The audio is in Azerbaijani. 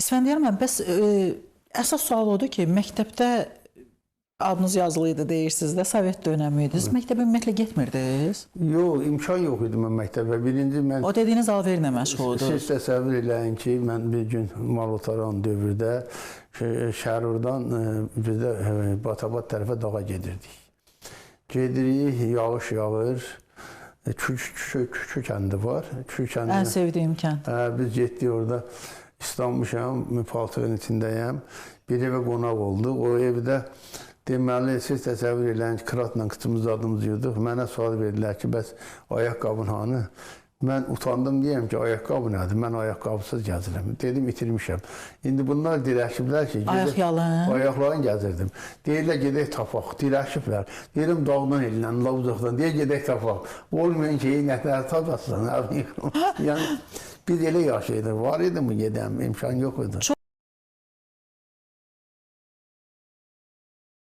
İsfəndiyar müəllim, bəs əsas sual odur ki, məktəbdə adınız yazılıydı deyirsiniz də, Sovet dönəmi idi. Siz məktəbə ümumiyyətlə getmirdiniz? Yox, imkan yox idi mən məktəbə. Birinci mən... O dediyiniz alverlə məşğuldur. Siz təsəvvür eləyin ki, mən bir gün mal otaran dövrdə Şərurdan biz də Batabad tərəfə dağa gedirdik. Gedirik, yağış yağır, Kükü kəndi var. Ən sevdiyim kənd. Biz getdik orada, İstanmışam, paltığın içindəyəm. Bir evə qonaq olduq. O evdə deməli, siz təsəvvür eləyin ki, kratla qıçımızı adımızı yuduk. Mənə sual verdilər ki, bəs ayaqqabın hanı? Mən utandım deyəm ki, ayaqqabı nədir? Mən ayaqqabısız gəzirəm. Dedim, itirmişəm. İndi bunlar dirəşiblər ki, ayaqlarını gəzirdim. Deyirlər, gedək tapaq. Dirəşiblər. Deyirəm, dağdan eləyən, lavuzaqdan. Deyir, gedək tapaq. Olmayan şeyi nətləri tapasın. Yəni, biz elə yaşaydıq. Var idi mi gedəm? İmkan yox idi.